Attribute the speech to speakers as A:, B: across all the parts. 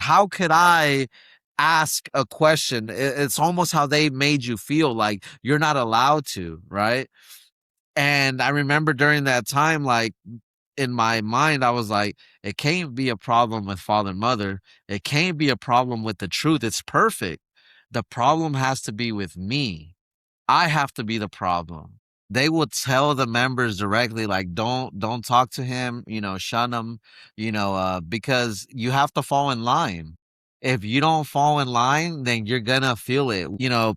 A: how could I ask a question? It's almost how they made you feel, like you're not allowed to, right? And I remember during that time, like in my mind, I was like, it can't be a problem with father and mother. It can't be a problem with the truth. It's perfect. The problem has to be with me. I have to be the problem. They will tell the members directly, like, don't talk to him, shun him, because you have to fall in line. If you don't fall in line, then you're gonna feel it.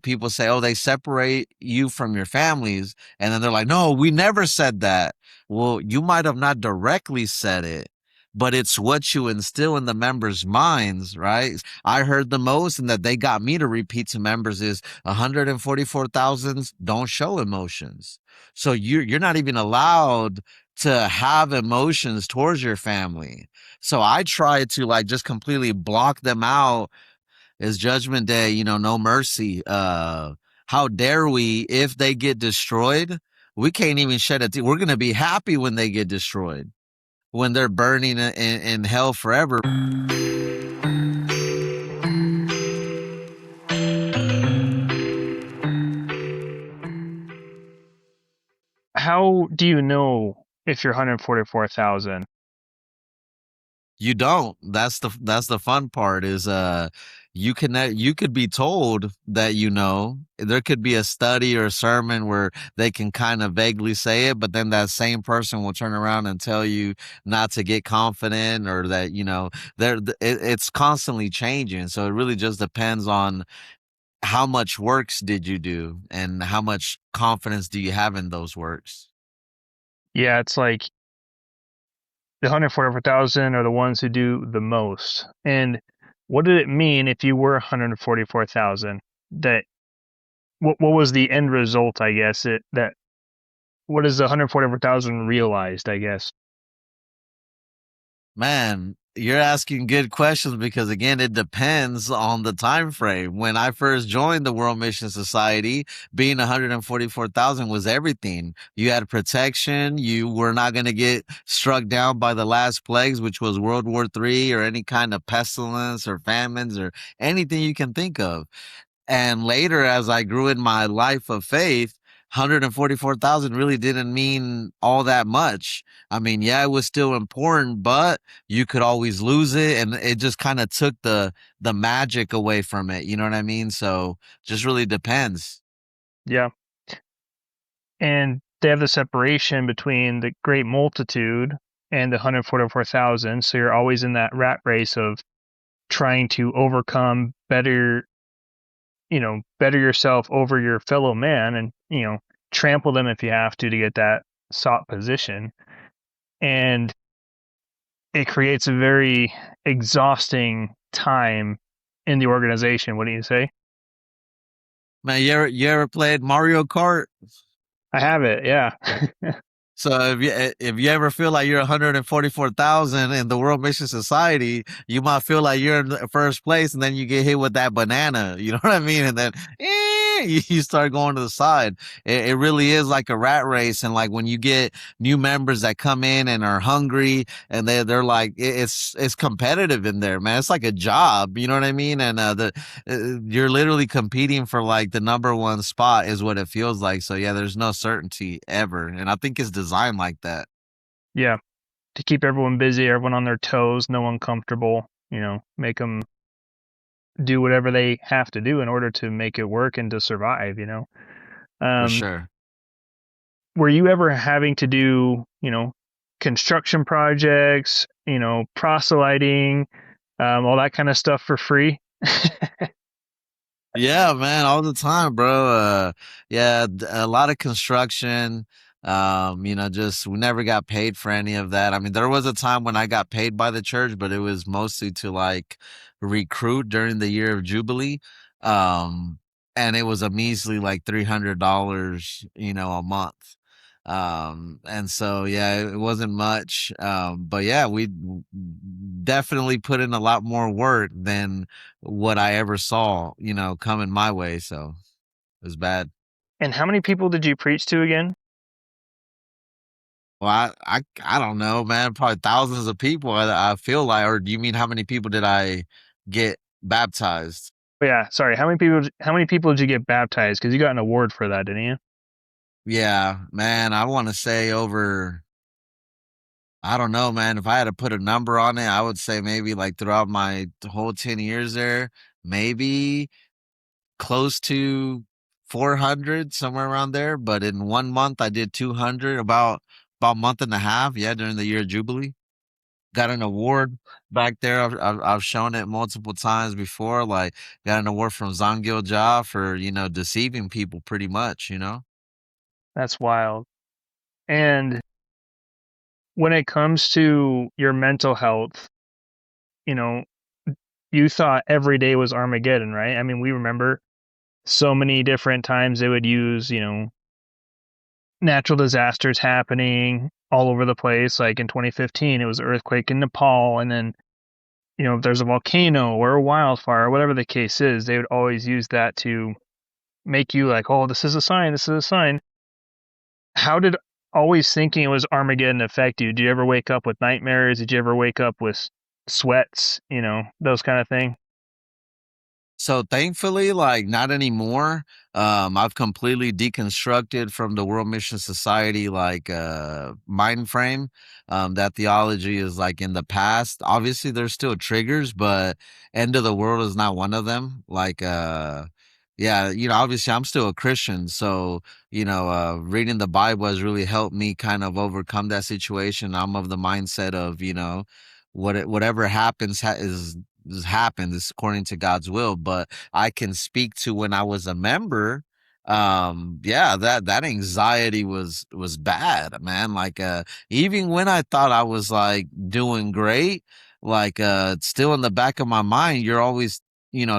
A: People say, oh, they separate you from your families, and then they're like, no, we never said that. Well, you might have not directly said it, but it's what you instill in the members' minds, right? I heard the most, and that they got me to repeat to members is 144,000 don't show emotions. So you're not even allowed to have emotions towards your family. So I try to like just completely block them out. Is judgment day, no mercy. How dare we? If they get destroyed, we can't even shed a tear. We're gonna be happy when they get destroyed, when they're burning in hell forever.
B: How do you know if you're 144,000?
A: You don't. That's the fun part is you could be told that there could be a study or a sermon where they can kind of vaguely say it, but then that same person will turn around and tell you not to get confident, or that it's constantly changing. So it really just depends on how much works did you do and how much confidence do you have in those works.
B: Yeah, it's like the 144,000 are the ones who do the most. And what did it mean if you were 144,000? That what was the end result, I guess? What is the 144,000 realized, I guess?
A: Man, you're asking good questions because again, it depends on the time frame. When I first joined the World Mission Society, being 144,000 was everything. You had protection. You were not going to get struck down by the last plagues, which was World War III, or any kind of pestilence or famines or anything you can think of. And later, as I grew in my life of faith, 144,000 really didn't mean all that much. I mean, yeah, it was still important, but you could always lose it, and it just kind of took the magic away from it. You know what I mean? So just really depends.
B: Yeah. And they have the separation between the great multitude and the 144,000. So you're always in that rat race of trying to overcome better yourself over your fellow man, and, trample them if you have to get that sought position. And it creates a very exhausting time in the organization. What do you say?
A: Man, you ever played Mario Kart?
B: I have it. Yeah.
A: So if you ever feel like you're 144,000 in the World Mission Society, you might feel like you're in the first place, and then you get hit with that banana. You know what I mean? And then you start going to the side. It really is like a rat race, and like when you get new members that come in and are hungry, and they're like it's competitive in there, man. It's like a job. You know what I mean? And you're literally competing for like the number one spot is what it feels like. So yeah, there's no certainty ever, and I think it's designed like that.
B: Yeah. To keep everyone busy, everyone on their toes, no one comfortable, make them do whatever they have to do in order to make it work and to survive.
A: For
B: Um,
A: sure.
B: were you ever having to do, construction projects, proselyting, all that kind of stuff for free?
A: Yeah, man, all the time, bro. Yeah, a lot of construction. Just we never got paid for any of that. I mean, there was a time when I got paid by the church, but it was mostly to like recruit during the year of Jubilee. Um, and it was a measly like $300, a month. And so yeah, it wasn't much. But yeah, we definitely put in a lot more work than what I ever saw, coming my way. So it was bad.
B: And how many people did you preach to again?
A: Well, I don't know, man. Probably thousands of people. I feel like, or do you mean how many people did I? get baptized.
B: But yeah, sorry. How many people did you get baptized? Because you got an award for that, didn't you?
A: Yeah, man, I want to say over, I don't know, man. If I had to put a number on it, I would say maybe like throughout my whole 10 years there, maybe close to 400, somewhere around there. But in 1 month, I did 200, about month and a half. Yeah, during the year of Jubilee. Got an award back there. I've shown it multiple times before. Like, got an award from Zangil Ja for, deceiving people pretty much.
B: That's wild. And when it comes to your mental health, you know, you thought every day was Armageddon, right? I mean, we remember so many different times they would use, natural disasters happening all over the place. Like in 2015, it was an earthquake in Nepal, and then if there's a volcano or a wildfire or whatever the case is, they would always use that to make you like, oh, this is a sign, this is a sign. How did always thinking it was Armageddon affect you? Did you ever wake up with nightmares? Did you ever wake up with sweats? Those kind of thing.
A: So thankfully, like not anymore. I've completely deconstructed from the World Mission Society like mind frame. That theology is like in the past. Obviously, there's still triggers, but end of the world is not one of them. Like yeah, obviously I'm still a Christian, so reading the Bible has really helped me kind of overcome that situation. I'm of the mindset of, whatever happens is happened. It's according to God's will. But I can speak to when I was a member. Yeah, that anxiety was bad, man. Like, even when I thought I was like doing great, like, still in the back of my mind, you're always,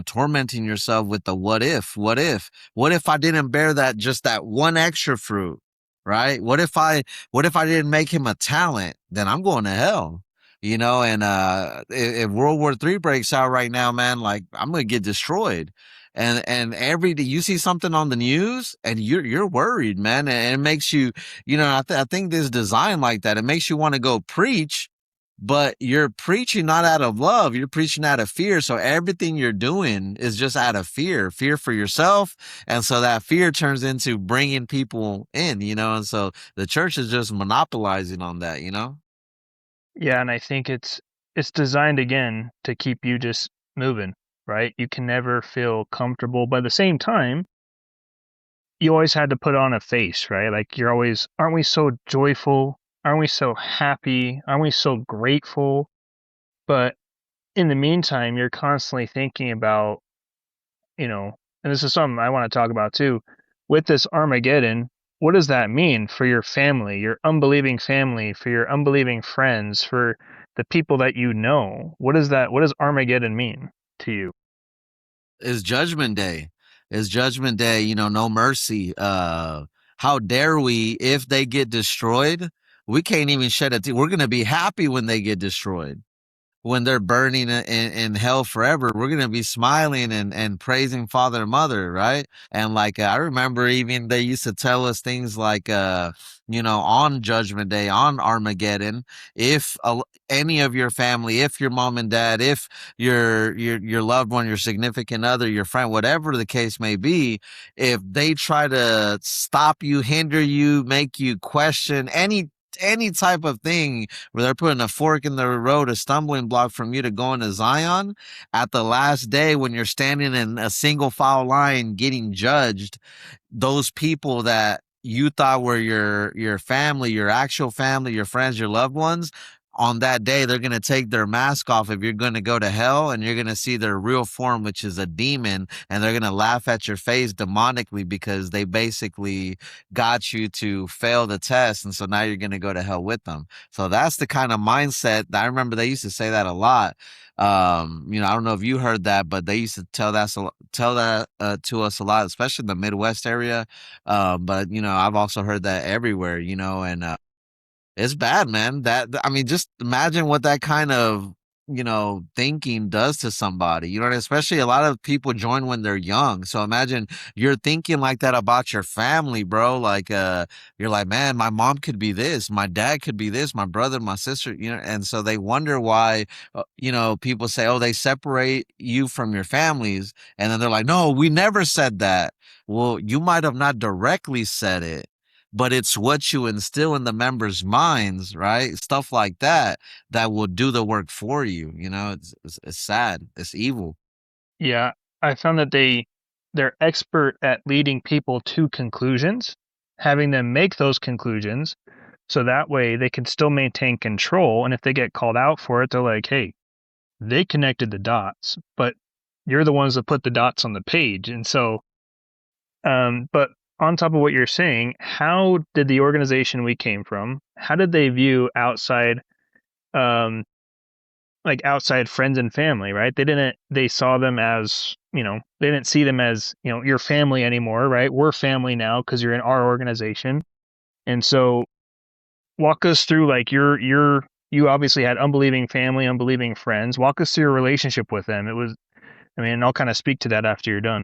A: tormenting yourself with the what if I didn't bear that one extra fruit, right? What if I didn't make him a talent? Then I'm going to hell. And if World War III breaks out right now, man, like I'm gonna get destroyed. And every day you see something on the news and you're worried, man. And it makes you, I think this design like that. It makes you want to go preach, but you're preaching not out of love, you're preaching out of fear. So everything you're doing is just out of fear for yourself. And so that fear turns into bringing people in. And so the church is just monopolizing on that.
B: Yeah, and I think it's designed again to keep you just moving, right? You can never feel comfortable, but at the same time, you always had to put on a face, right? Like you're always, aren't we so joyful? Aren't we so happy? Aren't we so grateful? But in the meantime, you're constantly thinking about, and this is something I want to talk about too. With this Armageddon, what does that mean for your family, your unbelieving family, for your unbelieving friends, for the people that you know? What does Armageddon mean to you?
A: Is judgment day. Is judgment day, no mercy. How dare we if they get destroyed? We can't even shed a tear. We're gonna be happy when they get destroyed, when they're burning in hell forever. We're going to be smiling and praising father and mother, right? And like, I remember even they used to tell us things like, on judgment day, on Armageddon, if any of your family, if your mom and dad, if your loved one, your significant other, your friend, whatever the case may be, if they try to stop you, hinder you, make you question any type of thing where they're putting a fork in the road, a stumbling block from you to go into Zion, at the last day when you're standing in a single file line getting judged, those people that you thought were your family, your actual family, your friends, your loved ones, on that day they're going to take their mask off if you're going to go to hell, and you're going to see their real form, which is a demon, and they're going to laugh at your face demonically because they basically got you to fail the test, and so now you're going to go to hell with them. So that's the kind of mindset that I remember they used to say that a lot. I don't know if you heard that, but they used to tell that to us a lot, especially in the Midwest area. But I've also heard that everywhere, and it's bad, man. I mean, just imagine what that kind of thinking does to somebody. Especially a lot of people join when they're young. So imagine you're thinking like that about your family, bro. Like, you're like, man, my mom could be this, my dad could be this, my brother, my sister, and so they wonder why, people say, oh, they separate you from your families. And then they're like, no, we never said that. Well, you might have not directly said it, but it's what you instill in the members' minds, right? Stuff like that that will do the work for you. It's sad. It's evil.
B: Yeah, I found that they're expert at leading people to conclusions, having them make those conclusions, so that way they can still maintain control. And if they get called out for it, they're like, "Hey, they connected the dots, but you're the ones that put the dots on the page." And so, but on top of what you're saying, how did the organization we came from? How did they view outside? Um, like outside friends and family, right? They saw them as, they didn't see them as, your family anymore, right? We're family now because you're in our organization. And so walk us through like you obviously had unbelieving family, unbelieving friends. Walk us through your relationship with them. It was, I mean, I'll kind of speak to that after you're done.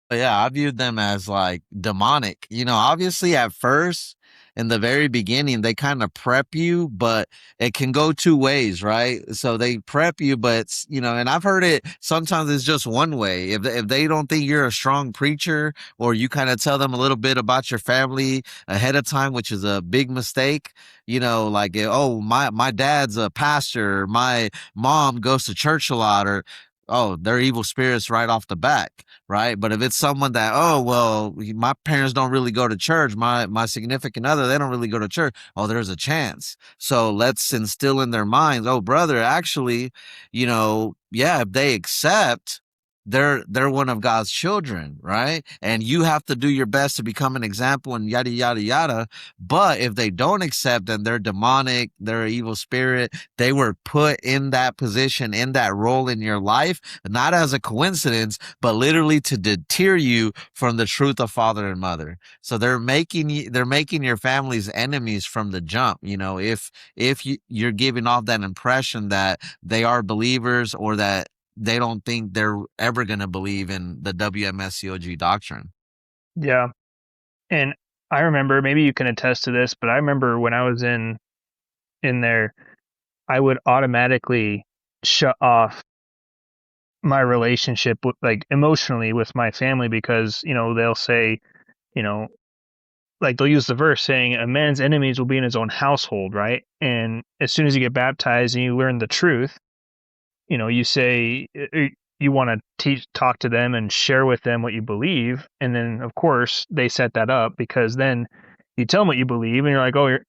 A: But yeah, I viewed them as like demonic. Obviously at first, in the very beginning, they kind of prep you, but it can go two ways, right? So they prep you, but and I've heard it sometimes it's just one way. If they don't think you're a strong preacher, or you kind of tell them a little bit about your family ahead of time, which is a big mistake. Like, oh, my dad's a pastor, my mom goes to church a lot, or oh, they're evil spirits right off the bat, right? But if it's someone that, oh, well, my parents don't really go to church, my significant other, they don't really go to church. Oh, there's a chance. So let's instill in their minds, oh, brother, actually, yeah, if they accept, they're one of God's children, right? And you have to do your best to become an example and yada yada yada. But if they don't accept and they're demonic, they're an evil spirit, they were put in that position, in that role in your life, not as a coincidence, but literally to deter you from the truth of father and mother. So they're making your family's enemies from the jump. If you're giving off that impression that they are believers, or that they don't think they're ever going to believe in the WMSCOG doctrine.
B: Yeah. And I remember, maybe you can attest to this, but I remember when I was in there, I would automatically shut off my relationship with, like, emotionally with my family, because they'll say, you know like, they'll use the verse saying a man's enemies will be in his own household, right? And as soon as you get baptized and you learn the truth, you say, you want to talk to them and share with them what you believe, and then of course they set that up, because then you tell them what you believe, and you're like, oh,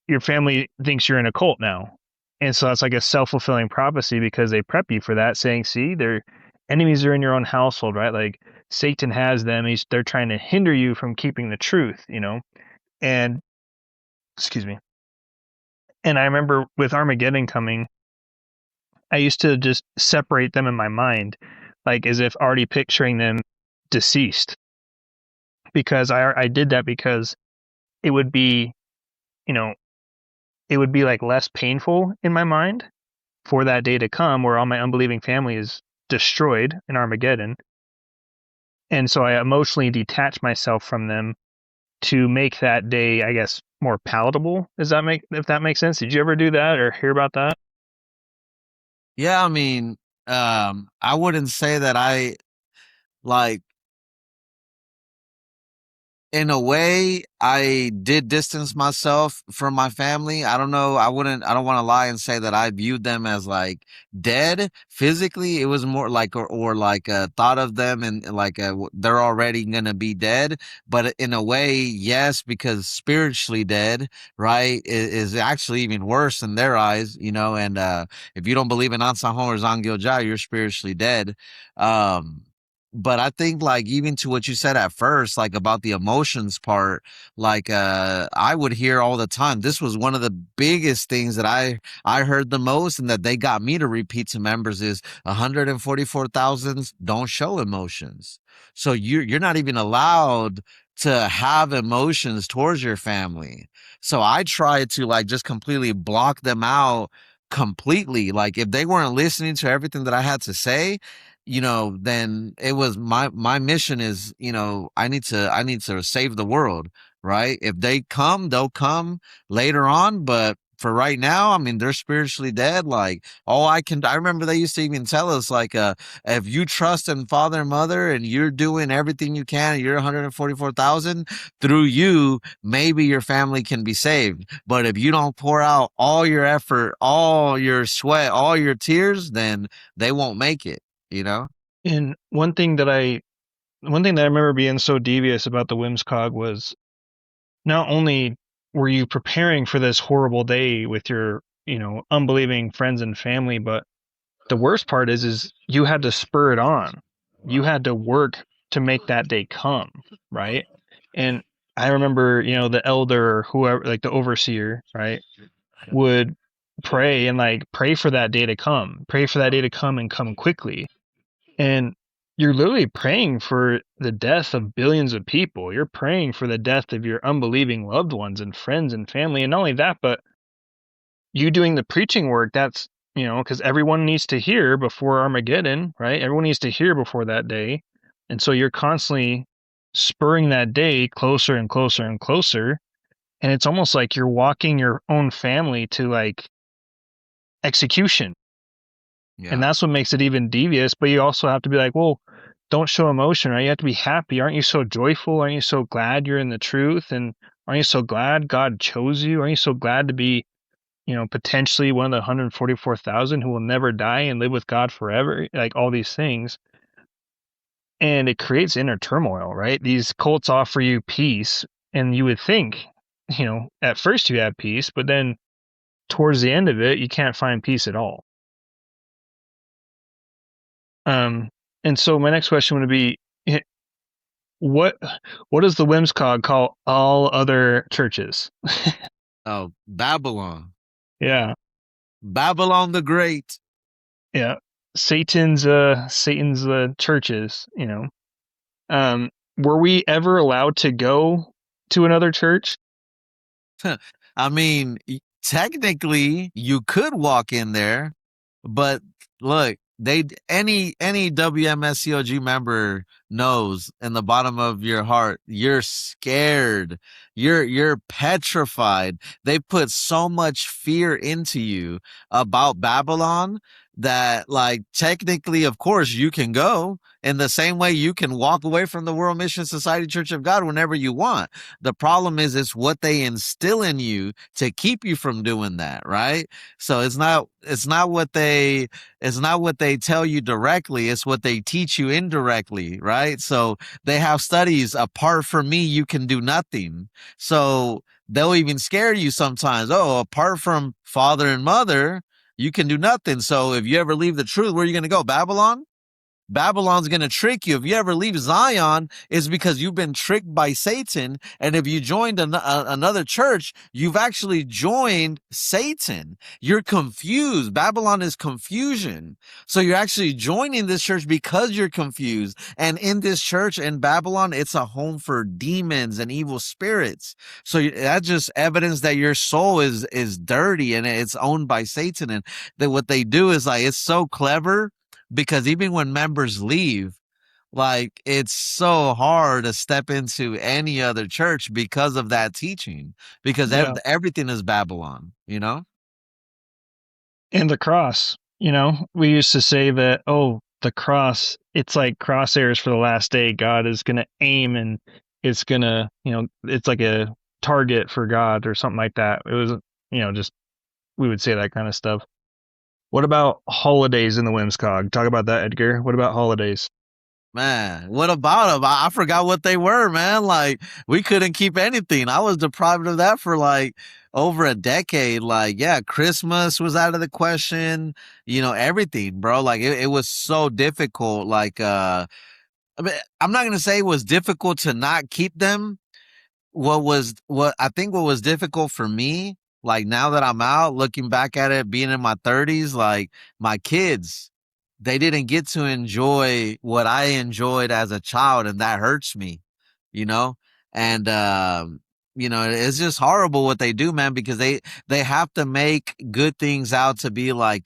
B: your family thinks you're in a cult now. And so that's like a self-fulfilling prophecy, because they prep you for that, saying, see, their enemies are in your own household, right? Like, Satan has them. They're trying to hinder you from keeping the truth, and excuse me. And I remember with Armageddon coming, I used to just separate them in my mind, like as if already picturing them deceased, because I did that because it would be, you know, it would be like less painful in my mind for that day to come where all my unbelieving family is destroyed in Armageddon. And so I emotionally detach myself from them to make that day, I guess, more palatable. If that makes sense? Did you ever do that or hear about that?
A: Yeah, I mean, I wouldn't say that I like in a way, I did distance myself from my family. I don't know. I don't want to lie and say that I viewed them as like dead physically. It was more like, or like, thought of them and like, they're already going to be dead. But in a way, yes, because spiritually dead, right, is actually even worse in their eyes, and, if you don't believe in Ansahon or Zangyoja, you're spiritually dead. Um, but I think like even to what you said at first, like about the emotions part, like I would hear all the time. This was one of the biggest things that I heard the most, and that they got me to repeat to members is 144,000 don't show emotions. So you're not even allowed to have emotions towards your family. So I tried to like just completely block them out completely. Like if they weren't listening to everything that I had to say, then it was my mission is, I need to save the world, right? If they come, they'll come later on, but for right now, I mean, they're spiritually dead. Like, I remember they used to even tell us, like, if you trust in Father and Mother and you're doing everything you can, and you're 144,000 through you, maybe your family can be saved. But if you don't pour out all your effort, all your sweat, all your tears, then they won't make it, you know?
B: And one thing that I remember being so devious about the wmscog was not only were you preparing for this horrible day with your, unbelieving friends and family, but the worst part is you had to spur it on. You had to work to make that day come, right? And I remember, the elder or whoever, like the overseer, right, would pray and like pray for that day to come, pray for that day to come and come quickly. And you're literally praying for the death of billions of people. You're praying for the death of your unbelieving loved ones and friends and family. And not only that, but you doing the preaching work, that's, because everyone needs to hear before Armageddon, right? Everyone needs to hear before that day. And so you're constantly spurring that day closer and closer and closer. And it's almost like you're walking your own family to like execution. And
A: Yeah.
B: that's what makes it even devious. But you also have to be like, well, don't show emotion, right? You have to be happy. Aren't you so joyful? Aren't you so glad you're in the truth? And aren't you so glad God chose you? Aren't you so glad to be, potentially one of the 144,000 who will never die and live with God forever? Like all these things. And it creates inner turmoil, right? These cults offer you peace, and you would think, at first you have peace, but then towards the end of it, you can't find peace at all. Um, and so my next question would be, what what does the wmscog call all other churches?
A: Oh, Babylon.
B: Yeah,
A: Babylon the Great.
B: yeah. Satan's churches. Were we ever allowed to go to another church?
A: I mean, technically, you could walk in there, but look, any WMSCOG member knows in the bottom of your heart, you're scared. You're petrified. They put so much fear into you about Babylon that, like, technically, of course, you can go in the same way you can walk away from the World Mission Society Church of God whenever you want. The problem is it's what they instill in you to keep you from doing that, right? So it's not what they tell you directly, it's what they teach you indirectly, right? So they have studies, apart from me you can do nothing. So they'll even scare you sometimes. Oh, apart from Father and Mother, you can do nothing. So if you ever leave the truth, where are you going to go? Babylon? Babylon's going to trick you. If you ever leave Zion, it's because you've been tricked by Satan. And if you joined another church, you've actually joined Satan. You're confused. Babylon is confusion. So you're actually joining this church because you're confused. And in this church in Babylon, it's a home for demons and evil spirits. So that's just evidence that your soul is dirty and it's owned by Satan. And that what they do is, like, it's so clever, because even when members leave, like, it's so hard to step into any other church because of that teaching, because
B: Yeah,
A: everything is Babylon.
B: and the cross. We used to say that, oh, the cross, it's like crosshairs for the last day. God is going to aim and it's going to, it's like a target for God or something like that. It was, just we would say that kind of stuff. What about holidays in the wmscog? Talk about that, Edgar. What about holidays?
A: Man, what about them? I forgot what they were, man. Like, we couldn't keep anything. I was deprived of that for like over a decade. Like, yeah, Christmas was out of the question, everything, bro. Like, it was so difficult. Like, I mean, I'm not going to say it was difficult to not keep them. What was difficult for me, like, now that I'm out looking back at it, being in my 30s, like, my kids, they didn't get to enjoy what I enjoyed as a child, and that hurts me, you know? And it's just horrible what they do, man, because they have to make good things out to be like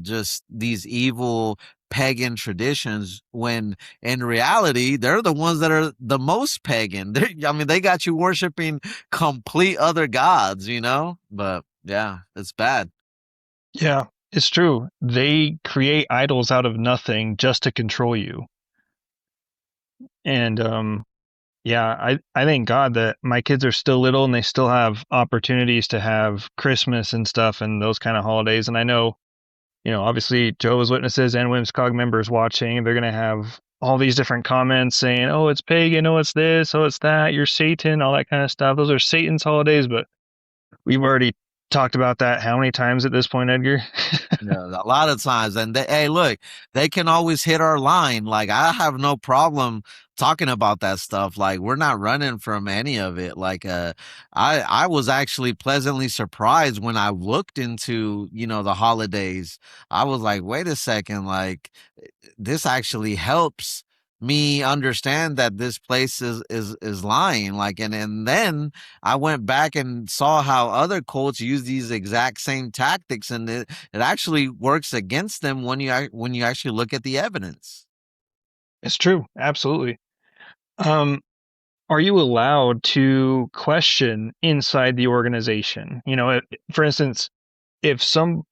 A: just these evil pagan traditions when in reality they're the ones that are the most pagan. I mean, they got you worshiping complete other gods, but yeah, it's bad.
B: Yeah, it's true. They create idols out of nothing just to control you. And yeah, I thank God that my kids are still little and they still have opportunities to have Christmas and stuff and those kind of holidays. And I know, obviously Jehovah's Witnesses and wmscog members watching, they're gonna have all these different comments saying, "Oh, it's pagan. Oh, it's this. Oh, it's that. You're Satan." All that kind of stuff. Those are Satan's holidays, but we've already talked about that how many times at this point, Edgar?
A: Yeah, a lot of times. And hey, look, they can always hit our line. Like, I have no problem talking about that stuff. Like, we're not running from any of it. Like, I was actually pleasantly surprised when I looked into, the holidays. I was like, wait a second, like, this actually helps me understand that this place is lying. Like, and then I went back and saw how other cults use these exact same tactics, and it actually works against them when you actually look at the evidence.
B: It's true, absolutely. Um, are you allowed to question inside the organization? For instance, if some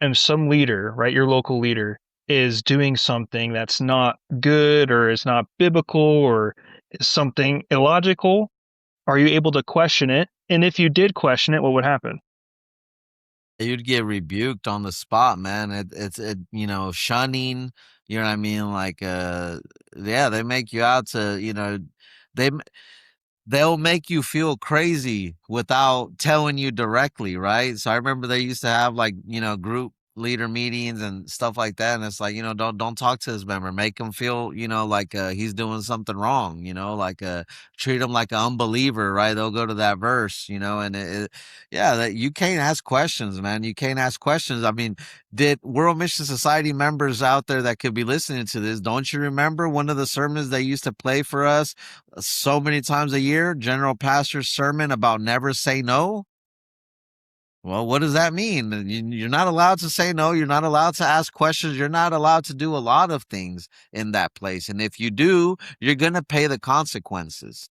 B: leader, right, your local leader is doing something that's not good or is not biblical or is something illogical, are you able to question it? And if you did question it, what would happen?
A: You'd get rebuked on the spot, man. Shunning. You know what I mean? Like, yeah, they make you out to, they they'll make you feel crazy without telling you directly, right? So I remember they used to have like, group leader meetings and stuff like that. And it's like, don't talk to this member. Make him feel, like he's doing something wrong, like treat him like an unbeliever, right? They'll go to that verse, and yeah, that you can't ask questions, man. You can't ask questions. I mean, did World Mission Society members out there that could be listening to this, don't you remember one of the sermons they used to play for us so many times a year, General Pastor's sermon about never say no? Well, what does that mean? You're not allowed to say no. You're not allowed to ask questions. You're not allowed to do a lot of things in that place. And if you do, you're going to pay the consequences.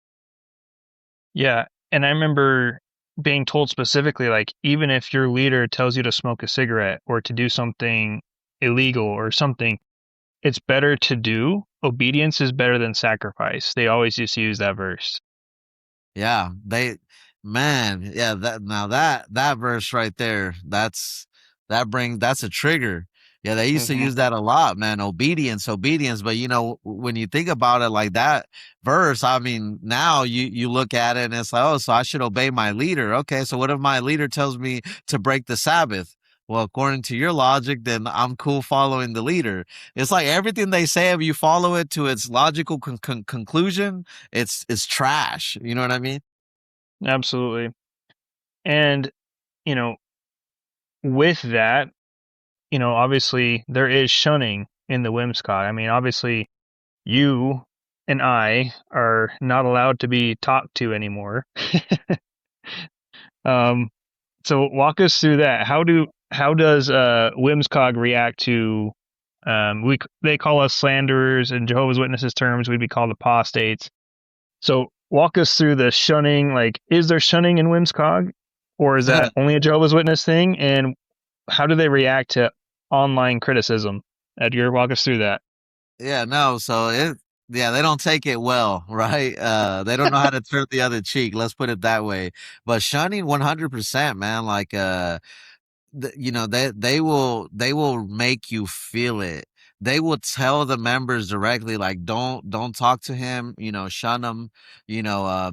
B: Yeah, and I remember being told specifically, like, even if your leader tells you to smoke a cigarette or to do something illegal or something, it's better to do. Obedience is better than sacrifice. They always used to use that verse.
A: Yeah, man, yeah, that verse right there, that's a trigger. Yeah, they used to
B: Hmm.
A: use that a lot, man. Obedience. But when you think about it like that verse, I mean, now you look at it and it's like, oh, so I should obey my leader. Okay, so what if my leader tells me to break the Sabbath? Well, according to your logic, then I'm cool following the leader. It's like everything they say, if you follow it to its logical conclusion, it's trash. You know what I mean?
B: Absolutely. And, you know, with that, obviously there is shunning in the WMSCOG. I mean, obviously you and I are not allowed to be talked to anymore. um, so walk us through that. How does WMSCOG react to they call us slanderers in Jehovah's Witnesses terms, we'd be called apostates. So walk us through the shunning. Like, is there shunning in WMSCOG, or is that only a Jehovah's Witness thing? And how do they react to online criticism? Edgar, walk us through that.
A: Yeah, no, so yeah, they don't take it well, right? They don't know how to turn the other cheek. Let's put it that way. But shunning 100%, man, like they will make you feel it. They will tell the members directly, like, don't talk to him, shun him,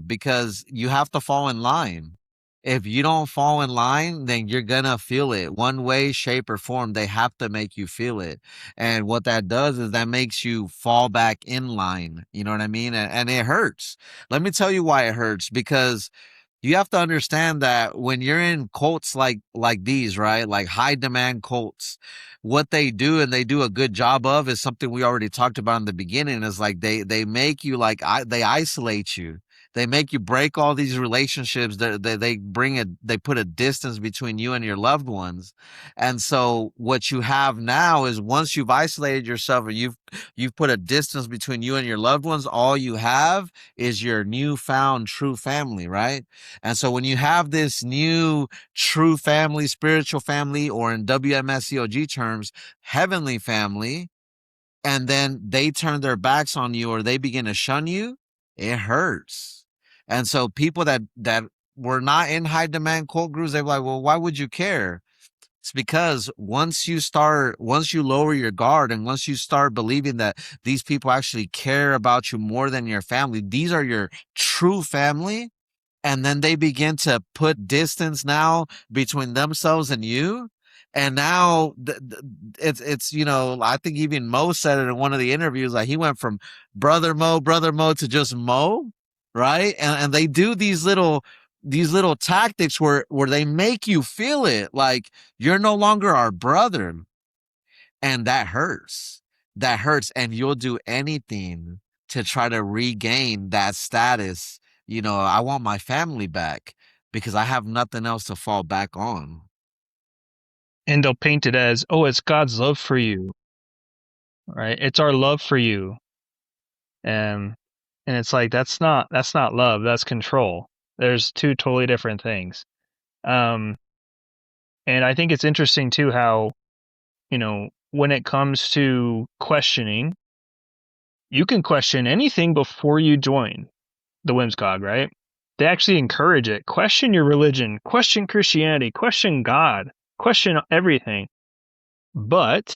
A: because you have to fall in line. If you don't fall in line, then you're gonna feel it one way, shape, or form. They have to make you feel it. And what that does is that makes you fall back in line. You know what I mean? And it hurts. Let me tell you why it hurts, because you have to understand that when you're in cults like these, right? Like high demand cults, what they do, and they do a good job of, is something we already talked about in the beginning, is like they make you, like, they isolate you. They make you break all these relationships. They put a distance between you and your loved ones. And so what you have now is, once you've isolated yourself, or you've put a distance between you and your loved ones, all you have is your newfound true family, right? And so when you have this new true family, spiritual family, or in WMSCOG terms, heavenly family, and then they turn their backs on you or they begin to shun you, it hurts. And so people that were not in high demand cult groups, they're like, well, why would you care? It's because once you lower your guard, and once you start believing that these people actually care about you more than your family, these are your true family, and then they begin to put distance now between themselves and you. And now it's I think even Mo said it in one of the interviews, like he went from brother Mo to just Mo, right? And they do these little tactics where they make you feel it like you're no longer our brother, and that hurts, and you'll do anything to try to regain that status. I want my family back because I have nothing else to fall back on.
B: And they'll paint it as, oh, it's God's love for you, right? It's our love for you. And it's like, that's not love, that's control. There's two totally different things. And I think it's interesting too how, when it comes to questioning, you can question anything before you join the wmscog, right? They actually encourage it. Question your religion, question Christianity, question God, question everything. But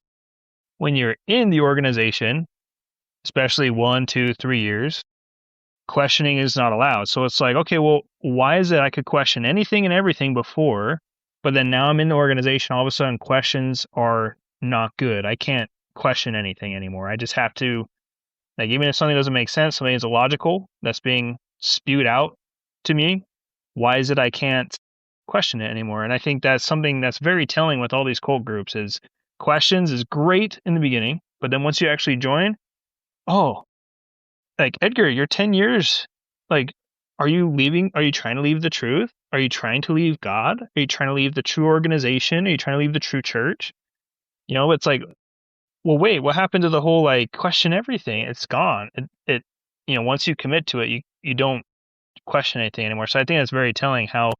B: when you're in the organization, especially 1, 2, 3 years, questioning is not allowed. So it's like, okay, well, why is it I could question anything and everything before, but then now I'm in the organization, all of a sudden questions are not good. I can't question anything anymore. I just have to, like, even if something doesn't make sense, something is illogical that's being spewed out to me, why is it I can't question it anymore? And I think that's something that's very telling with all these cult groups is questions is great in the beginning, but then once you actually join, oh, like, Edgar, you're 10 years. Like, are you leaving? Are you trying to leave the truth? Are you trying to leave God? Are you trying to leave the true organization? Are you trying to leave the true church? It's like, well, wait, what happened to the whole, like, question everything? It's gone. Once you commit to it, you don't question anything anymore. So I think that's very telling how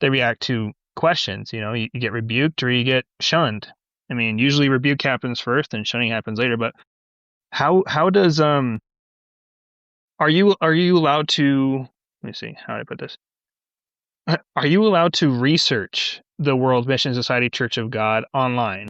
B: they react to questions. You get rebuked or you get shunned. I mean, usually rebuke happens first and shunning happens later, but how does, are you allowed to, let me see, how do I put this? Are you allowed to research the World Mission Society Church of God online?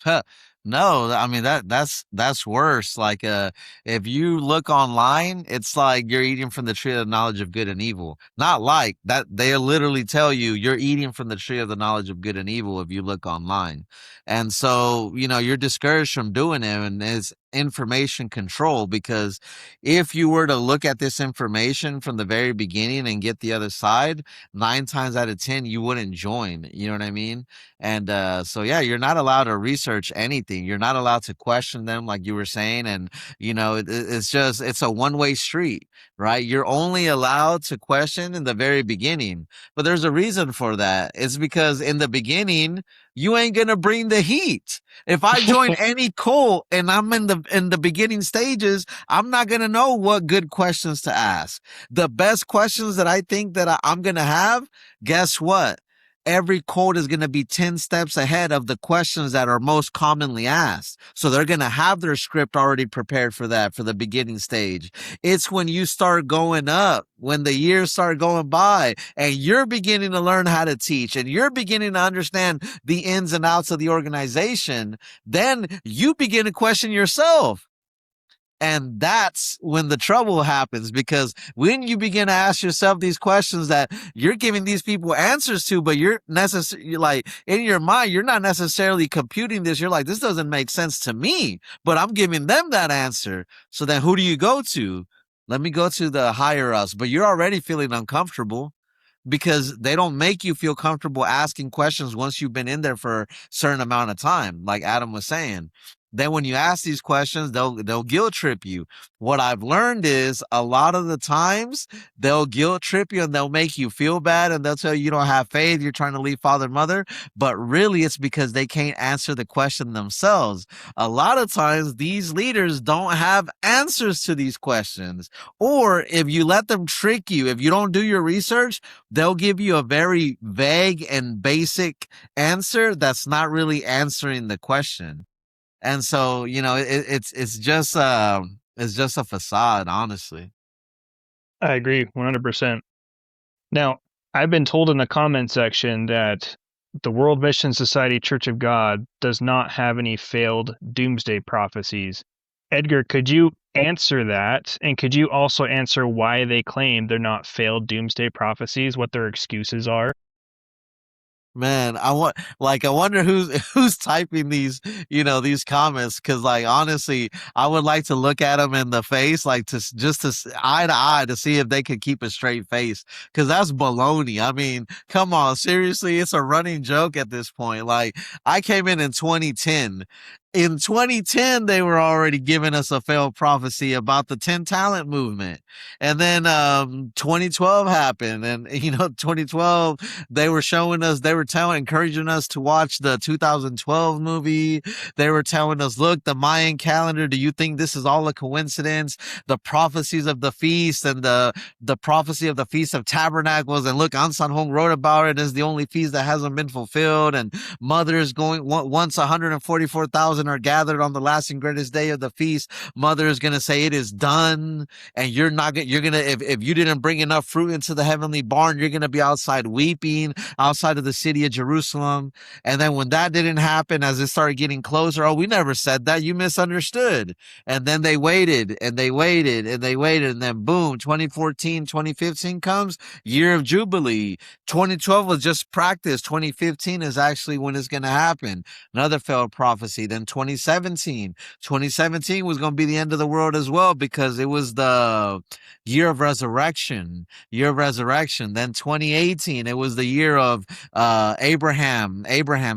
A: Huh. No, I mean that's worse. Like if you look online, it's like you're eating from the tree of the knowledge of good and evil. Not like that, they literally tell you you're eating from the tree of the knowledge of good and evil if you look online. And so, you're discouraged from doing it, and it's information control, because if you were to look at this information from the very beginning and get the other side, 9 times out of 10 you wouldn't join. You know what I mean? And so, yeah, you're not allowed to research anything. You're not allowed to question them, like you were saying. And, it's a one-way street, right? You're only allowed to question in the very beginning. But there's a reason for that. It's because in the beginning, you ain't going to bring the heat. If I join any cult and I'm in the beginning stages, I'm not going to know what good questions to ask. The best questions that I think that I'm going to have, guess what? Every code is going to be 10 steps ahead of the questions that are most commonly asked. So they're going to have their script already prepared for that, for the beginning stage. It's when you start going up, when the years start going by and you're beginning to learn how to teach and you're beginning to understand the ins and outs of the organization, then you begin to question yourself. And that's when the trouble happens, because when you begin to ask yourself these questions that you're giving these people answers to, but you're like, in your mind, you're not necessarily computing this. You're like, this doesn't make sense to me, but I'm giving them that answer. So then who do you go to? Let me go to the higher ups, but you're already feeling uncomfortable because they don't make you feel comfortable asking questions once you've been in there for a certain amount of time, like Adam was saying. Then when you ask these questions, they'll guilt trip you. What I've learned is a lot of the times they'll guilt trip you and they'll make you feel bad and they'll tell you you don't have faith, you're trying to leave father and mother, but really it's because they can't answer the question themselves. A lot of times these leaders don't have answers to these questions. Or if you let them trick you, if you don't do your research, they'll give you a very vague and basic answer that's not really answering the question. And so, it's just a facade, honestly.
B: I agree 100%. Now, I've been told in the comment section that the World Mission Society Church of God does not have any failed doomsday prophecies. Edgar, could you answer that? And could you also answer why they claim they're not failed doomsday prophecies, what their excuses are?
A: Man, I wonder who's typing these comments. Cause like, honestly, I would like to look at them in the face, like eye to eye to see if they could keep a straight face. Cause that's baloney. I mean, come on, seriously, it's a running joke at this point. Like, I came in 2010. In 2010, they were already giving us a failed prophecy about the 10 talent movement. And then, 2012 happened. And, 2012, they were encouraging us to watch the 2012 movie. They were telling us, look, the Mayan calendar, do you think this is all a coincidence? The prophecies of the feast and the prophecy of the Feast of Tabernacles. And look, An San Hong wrote about it as the only feast that hasn't been fulfilled. And mothers going, once 144,000 are gathered on the last and greatest day of the feast, mother is going to say it is done. And you're going to, if you didn't bring enough fruit into the heavenly barn, you're going to be outside weeping outside of the city of Jerusalem. And then when that didn't happen, as it started getting closer, oh, we never said that. You misunderstood. And then they waited and they waited and they waited. And then boom, 2014, 2015 comes, year of Jubilee. 2012 was just practice. 2015 is actually when it's going to happen. Another failed prophecy. Then 2017 was going to be the end of the world as well, because it was the year of resurrection. Then 2018, it was the year of Abraham.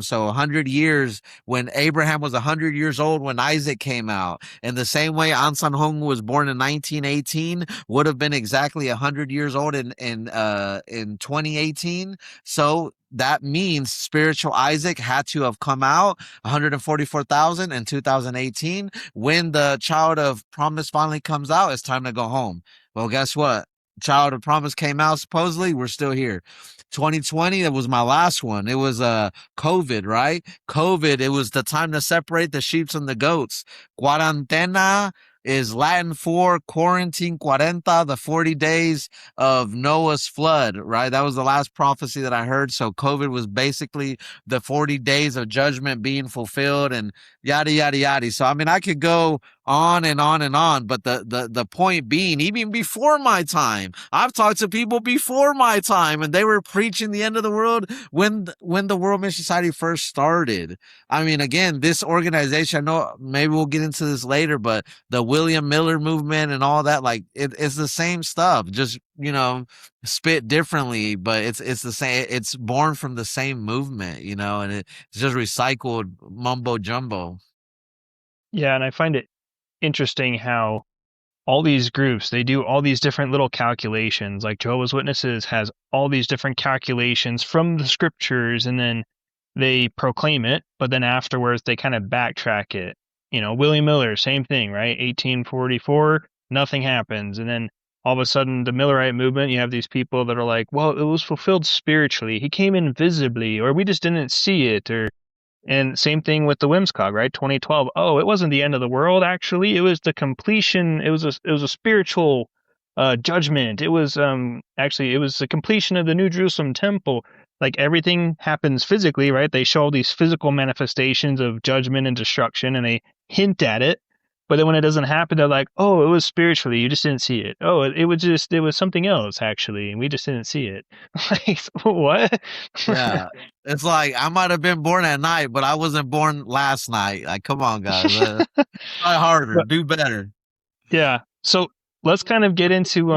A: So 100 years, when Abraham was 100 years old when Isaac came out. In the same way, An San Hong was born in 1918, would have been exactly 100 years old in 2018. So that means spiritual Isaac had to have come out 144,000 in 2018. When the child of promise finally comes out, it's time to go home. Well, guess what? Child of Promise came out, supposedly. We're still here. 2020, that was my last one. It was COVID, right? COVID, it was the time to separate the sheep from the goats. Cuarentena is Latin for quarantine, 40, the 40 days of Noah's flood, right? That was the last prophecy that I heard. So COVID was basically the 40 days of judgment being fulfilled and yada, yada, yada. So, I mean, I could go on and on and on, but the point being, even before my time, I've talked to people before my time and they were preaching the end of the world when the World Mission Society first started. I mean, again, this organization, I know maybe we'll get into this later, but the William Miller movement and all that, like it's the same stuff, just, spit differently, but it's the same. It's born from the same movement, and it's just recycled mumbo jumbo.
B: Yeah, and I find it interesting how all these groups, they do all these different little calculations. Like Jehovah's Witnesses has all these different calculations from the scriptures, and then they proclaim it, but then afterwards they kind of backtrack it. William Miller, same thing, right? 1844, nothing happens. And then all of a sudden, the Millerite movement, you have these people that are like, well, it was fulfilled spiritually. He came invisibly, or we just didn't see it, and same thing with the wmscog, right? 2012. Oh, it wasn't the end of the world. Actually, it was the completion. It was a spiritual judgment. It was it was the completion of the New Jerusalem temple. Like everything happens physically, right? They show these physical manifestations of judgment and destruction, and they hint at it. But then when it doesn't happen, they're like, "Oh, it was spiritually. You just didn't see it. Oh, it was something else actually, and we just didn't see it." Like what?
A: Yeah. It's like I might have been born at night, but I wasn't born last night. Like, come on, guys. Try harder. Do better.
B: Yeah. So let's kind of get into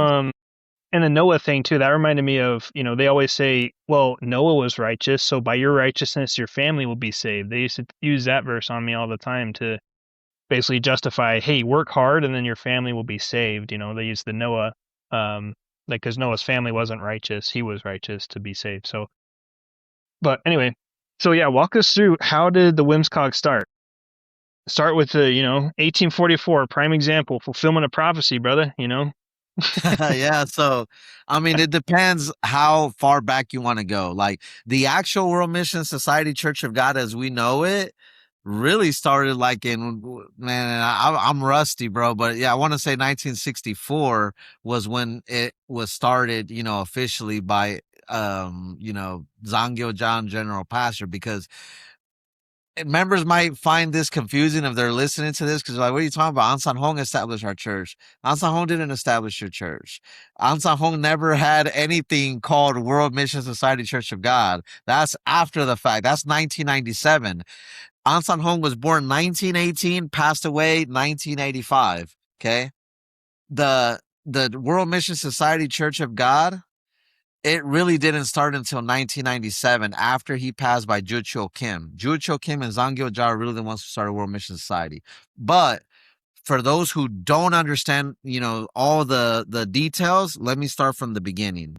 B: and the Noah thing too. That reminded me of, they always say, well, Noah was righteous, so by your righteousness your family will be saved. They used to use that verse on me all the time too. basically justify, hey, work hard and then your family will be saved. You know, they use the Noah, like, because Noah's family wasn't righteous, he was righteous to be saved. So, but anyway, so yeah, walk us through, how did the wmscog start? Start with the, 1844, prime example, fulfillment of prophecy, brother,
A: Yeah, so I mean, it depends how far back you want to go. Like the actual World Mission Society Church of God as we know it really started like in, man, I'm rusty, bro, but yeah, I want to say 1964 was when it was started, officially by Zangyo John General Pastor, because members might find this confusing if they're listening to this because they're like, what are you talking about? An San Hong established our church. An San Hong didn't establish your church. An San Hong never had anything called World Mission Society Church of God. That's after the fact. That's 1997. An San Hong was born 1918, passed away 1985. Okay. The World Mission Society Church of God, it really didn't start until 1997 after he passed by Jucho Kim. Jucho Kim and Zangyo Ja are really the ones who started World Mission Society. But for those who don't understand, all the details, let me start from the beginning.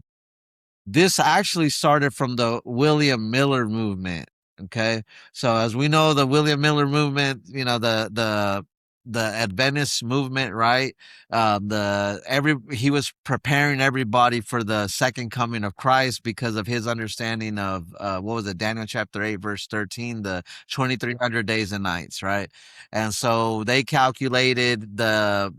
A: This actually started from the William Miller movement. Okay. So as we know, the William Miller movement, the Adventist movement, right? He was preparing everybody for the second coming of Christ because of his understanding of what was it, Daniel chapter 8, verse 13, the 2300 days and nights, right? And so they calculated the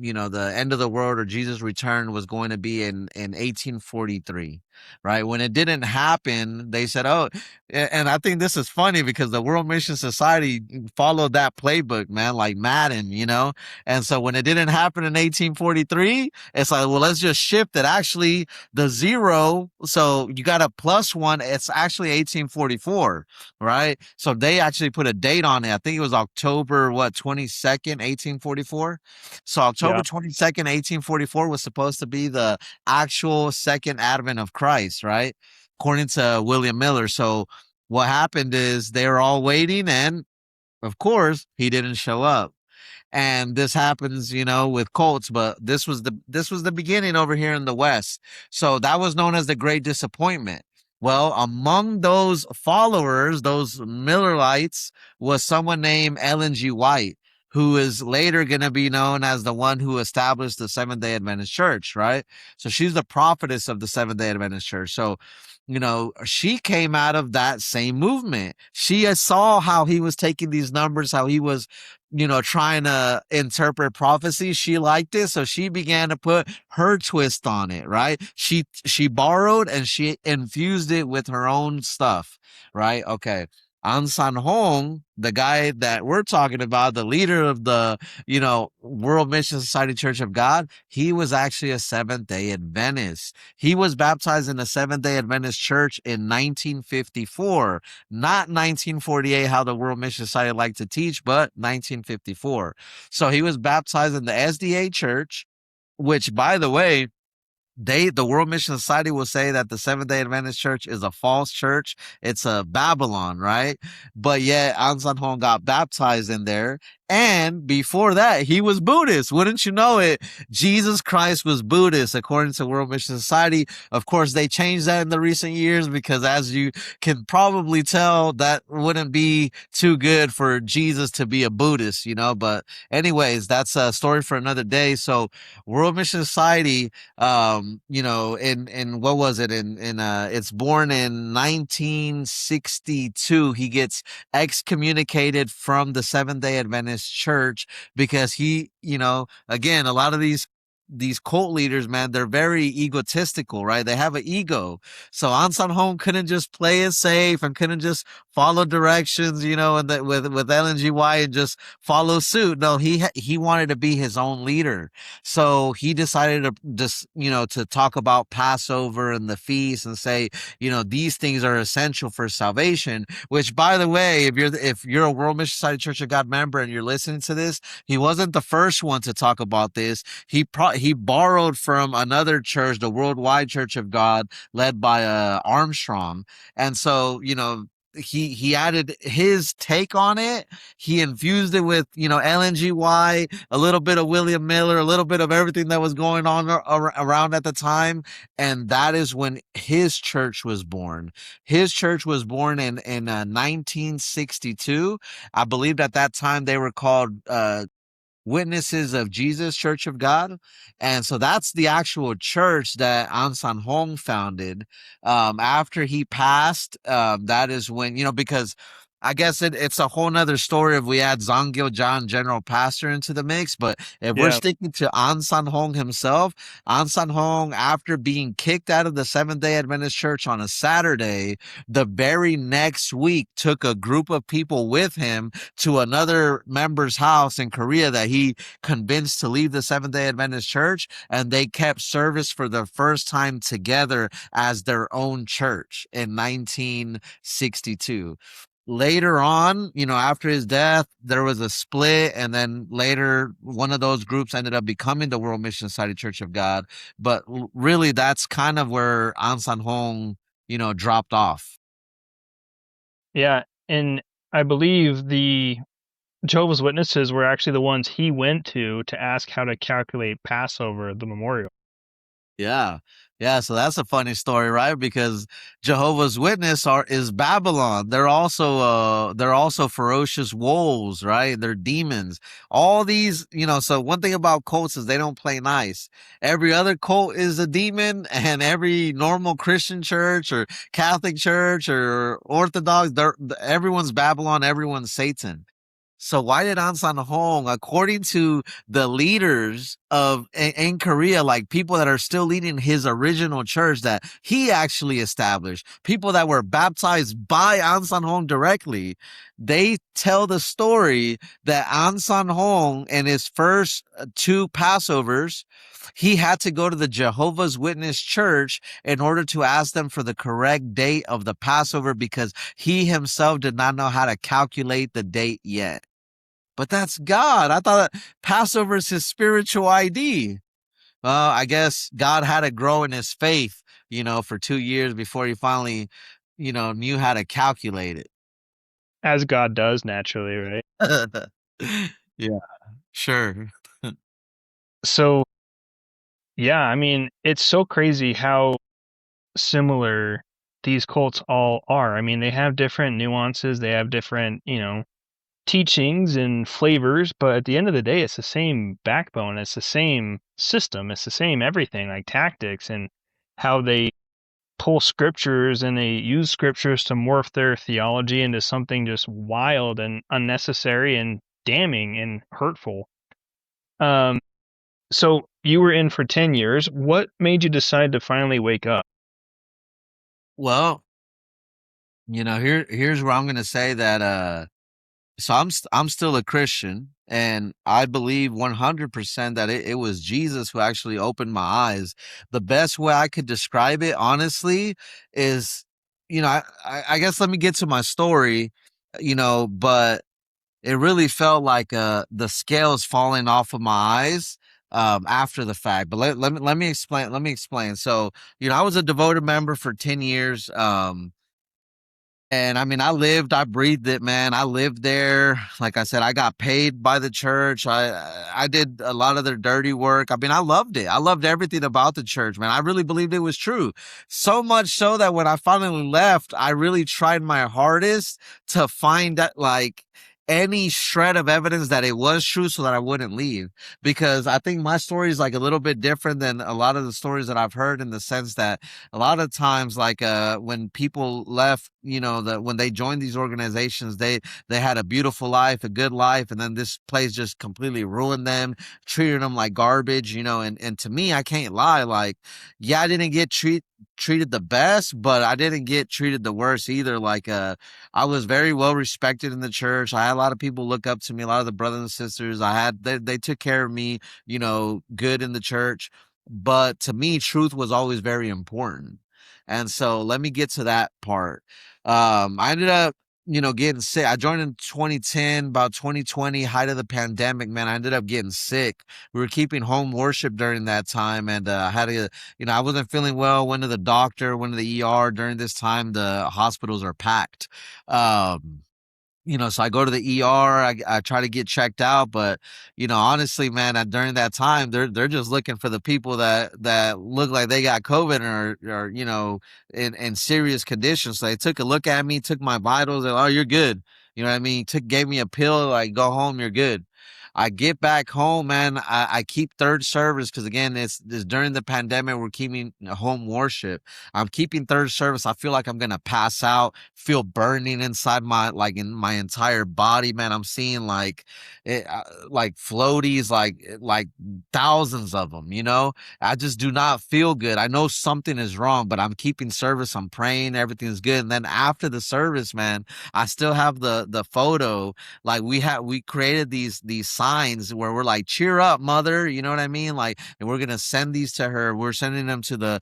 A: end of the world or Jesus' return was going to be in 1843, right? When it didn't happen, they said, oh, and I think this is funny because the World Mission Society followed that playbook, man, like Madden, And so when it didn't happen in 1843, it's like, well, let's just shift it. Actually, the zero, so you got a plus one, it's actually 1844, right? So they actually put a date on it. I think it was October, 22nd, 1844. So
B: Yeah.
A: October 22nd, 1844 was supposed to be the actual second advent of Christ, right? According to William Miller. So what happened is they were all waiting, and of course, he didn't show up. And this happens, with cults, but this was the beginning over here in the West. So that was known as the Great Disappointment. Well, among those followers, those Millerites, was someone named Ellen G. White, who is later going to be known as the one who established the Seventh-day Adventist Church, right? So she's the prophetess of the Seventh-day Adventist Church. So she came out of that same movement. She saw how he was taking these numbers, how he was, trying to interpret prophecy. She liked it. So she began to put her twist on it, right? She borrowed and she infused it with her own stuff, right? Okay. An San Hong, the guy that we're talking about, the leader of the, World Mission Society Church of God, he was actually a Seventh-day Adventist. He was baptized in the Seventh-day Adventist Church in 1954, not 1948, how the World Mission Society liked to teach, but 1954. So he was baptized in the SDA Church, which, by the way, the World Mission Society will say that the Seventh-day Adventist Church is a false church. It's a Babylon, right? But yet An San Hong got baptized in there. And before that, he was Buddhist. Wouldn't you know it? Jesus Christ was Buddhist, according to World Mission Society. Of course, they changed that in the recent years because, as you can probably tell, that wouldn't be too good for Jesus to be a Buddhist, But anyways, that's a story for another day. So World Mission Society, in what was it? It's born in 1962. He gets excommunicated from the Seventh-day Adventist Church because he, again, a lot of these cult leaders, man, they're very egotistical, right? They have an ego. So An San Hong couldn't just play it safe and couldn't just follow directions, and with LNGY and just follow suit. No, he wanted to be his own leader. So he decided to just, to talk about Passover and the feast and say, these things are essential for salvation, which, by the way, if you're a World Mission Society Church of God member and you're listening to this, he wasn't the first one to talk about this. He borrowed from another church, the Worldwide Church of God, led by Armstrong. And so, he added his take on it. He infused it with, LNGY, a little bit of William Miller, a little bit of everything that was going on around at the time, and that is when his church was born. His church was born in 1962. I believed at that time they were called Witnesses of Jesus Church of God. And so that's the actual church that An San Hong founded. After he passed, that is when, because I guess it's a whole nother story if we add Zangyo John, general pastor, into the mix. But if we're
B: Yeah.
A: sticking to An San Hong himself, An San Hong, after being kicked out of the Seventh day Adventist church on a Saturday, the very next week took a group of people with him to another member's house in Korea that he convinced to leave the Seventh day Adventist church. And they kept service for the first time together as their own church in 1962. Later on, after his death, there was a split. And then later, one of those groups ended up becoming the World Mission Society Church of God. But really, that's kind of where An San Hong, dropped off.
B: Yeah. And I believe the Jehovah's Witnesses were actually the ones he went to ask how to calculate Passover at the memorial.
A: Yeah. Yeah, so that's a funny story, right? Because Jehovah's Witness is Babylon. They're also ferocious wolves, right? They're demons. All these, so one thing about cults is they don't play nice. Every other cult is a demon, and every normal Christian church or Catholic church or Orthodox, everyone's Babylon, everyone's Satan. So why did An San Hong, according to the leaders in Korea, like people that are still leading his original church that he actually established, people that were baptized by An San Hong directly, they tell the story that An San Hong in his first two Passovers, he had to go to the Jehovah's Witness church in order to ask them for the correct date of the Passover because he himself did not know how to calculate the date yet. But that's God. I thought Passover is his spiritual ID. Well, I guess God had to grow in his faith, for 2 years before he finally, knew how to calculate
B: As God does naturally, right?
A: it. Yeah, sure.
B: So, yeah, I mean, it's so crazy how similar these cults all are. I mean, they have different nuances, they have different, teachings and flavors, but at the end of the day, it's the same backbone, it's the same system, it's the same everything, like tactics and how they pull scriptures and they use scriptures to morph their theology into something just wild and unnecessary and damning and hurtful. Um, so you were in for 10 years. What made you decide to finally wake up?
A: Well, here's where I'm going to say that so I'm still a Christian, and I believe 100% that it was Jesus who actually opened my eyes. The best way I could describe it, honestly, is, I guess let me get to my story, but it really felt like the scales falling off of my eyes after the fact. But let me explain. Let me explain. So, I was a devoted member for 10 years. And I mean, I breathed it, man. I lived there. Like I said, I got paid by the church. I did a lot of their dirty work. I mean, I loved it. I loved everything about the church, man. I really believed it was true. So much so that when I finally left, I really tried my hardest to find that, like, any shred of evidence that it was true so that I wouldn't leave. Because I think my story is like a little bit different than a lot of the stories that I've heard, in the sense that a lot of times, like when people left, when they joined these organizations, they had a beautiful life, a good life, and then this place just completely ruined them, treated them like garbage. And to me, I can't lie, like, yeah, I didn't get treated the best, but I didn't get treated the worst either. Like I was very well respected in the church. I had a lot of people look up to me, a lot of the brothers and sisters. They took care of me, good in the church. But to me, truth was always very important. And so let me get to that part. I ended up getting sick. I joined in 2010, about 2020, height of the pandemic, man. I ended up getting sick. We were keeping home worship during that time, and I had to, I wasn't feeling well. Went to the doctor, went to the ER. During this time, the hospitals are packed. Um, so I go to the ER, I try to get checked out, but honestly, man, during that time, they're just looking for the people that look like they got COVID or in serious conditions. So they took a look at me, took my vitals, and oh, you're good. You know what I mean? Gave me a pill, like go home, you're good. I get back home, man. I keep third service because again, it's during the pandemic. We're keeping home worship. I'm keeping third service. I feel like I'm gonna pass out. Feel burning inside in my entire body, man. I'm seeing like floaties, like thousands of them. I just do not feel good. I know something is wrong, but I'm keeping service. I'm praying. Everything's good. And then after the service, man, I still have the photo. Like we created these signs where we're like, cheer up, mother. You know what I mean? Like, and we're gonna send these to her. We're sending them to the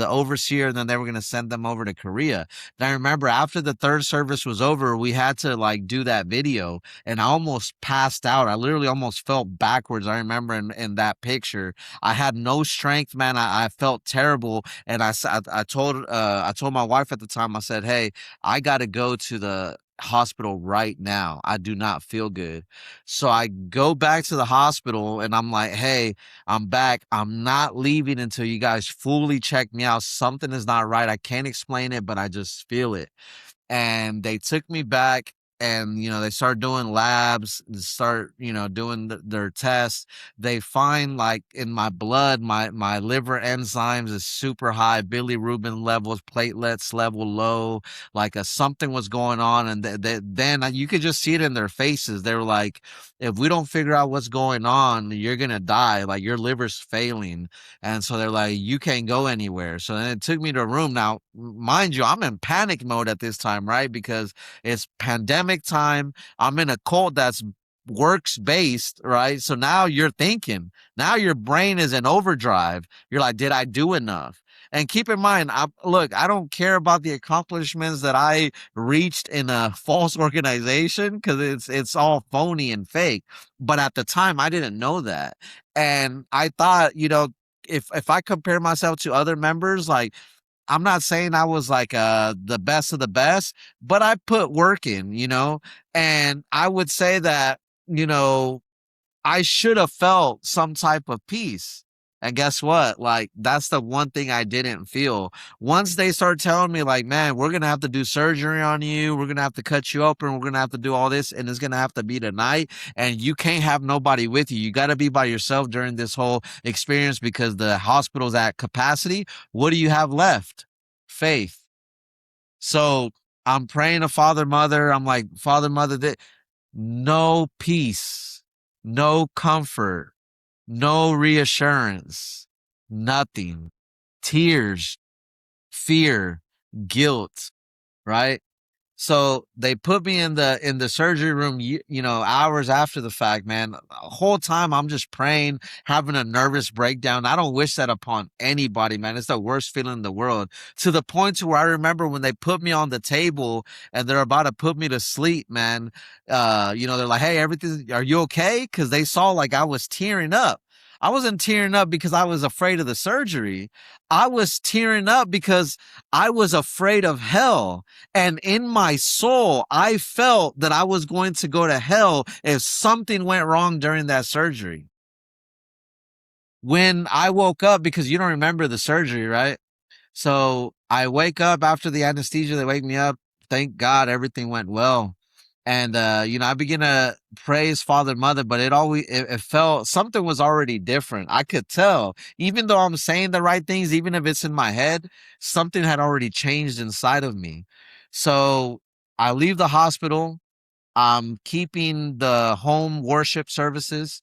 A: overseer, and then they were gonna send them over to Korea. And I remember after the third service was over, we had to like do that video, and I almost passed out. I literally almost fell backwards. I remember in that picture, I had no strength, man. I felt terrible, and I told my wife at the time. I said, "Hey, I got to go to the hospital right now. I do not feel good." So I go back to the hospital and I'm like, "Hey, I'm back. I'm not leaving until you guys fully check me out. Something is not right. I can't explain it, but I just feel it." And they took me back, and they start doing labs, start doing their tests. They find like in my blood, my liver enzymes is super high, bilirubin levels, platelets level low, like something was going on. And then you could just see it in their faces. They were like, if we don't figure out what's going on, you're gonna die, like your liver's failing. And so they're like, you can't go anywhere. So then it took me to a room. Now, mind you, I'm in panic mode at this time, right? Because it's pandemic time. I'm in a cult that's works based, right? So now you're thinking, now your brain is in overdrive. You're like, did I do enough? And keep in mind, look, I don't care about the accomplishments that I reached in a false organization because it's all phony and fake. But at the time, I didn't know that, and I thought, if I compare myself to other members, like I'm not saying I was like the best of the best, but I put work in, and I would say that, you know, I should have felt some type of peace. And guess what? Like, that's the one thing I didn't feel. Once they start telling me, like, man, we're going to have to do surgery on you. We're going to have to cut you open. We're going to have to do all this. And it's going to have to be tonight. And you can't have nobody with you. You got to be by yourself during this whole experience because the hospital's at capacity. What do you have left? Faith. So I'm praying to Father, Mother. I'm like, Father, Mother, no peace, no comfort, no reassurance, nothing. Tears, fear, guilt, right? So they put me in the surgery room, hours after the fact, man. The whole time I'm just praying, having a nervous breakdown. I don't wish that upon anybody, man. It's the worst feeling in the world. To the point to where I remember when they put me on the table and they're about to put me to sleep, man. They're like, "Hey, everything, are you okay?" Because they saw like I was tearing up. I wasn't tearing up because I was afraid of the surgery. I was tearing up because I was afraid of hell. And in my soul, I felt that I was going to go to hell if something went wrong during that surgery. When I woke up, because you don't remember the surgery, right? So I wake up after the anesthesia. They wake me up. Thank God everything went well. And, I begin to praise Father and Mother, but it felt something was already different. I could tell, even though I'm saying the right things, even if it's in my head, something had already changed inside of me. So I leave the hospital. I'm keeping the home worship services,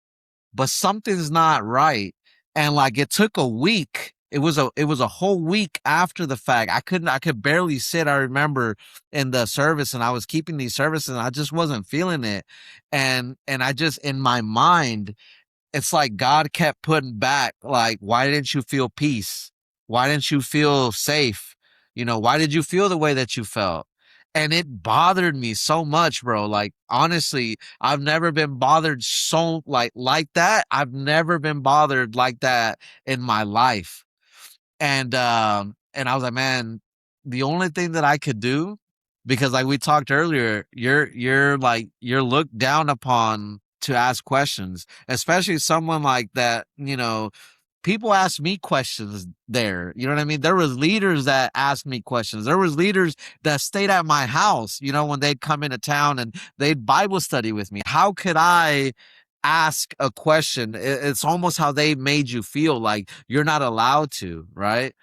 A: but something's not right. And like it took a week. It was a whole week after the fact. I could barely sit. I remember in the service and I was keeping these services and I just wasn't feeling it. And I just in my mind, it's like God kept putting back, like, why didn't you feel peace? Why didn't you feel safe? Why did you feel the way that you felt? and it bothered me so much, bro. Like, honestly, I've never been bothered so like that. I've never been bothered like that in my life. And I was like, man, the only thing that I could do, because like we talked earlier, you're looked down upon to ask questions, especially someone like that, people ask me questions there. You know what I mean? There was leaders that asked me questions. There was leaders that stayed at my house, when they'd come into town and they'd Bible study with me. How could I ask a question? It's almost how they made you feel like you're not allowed to, right?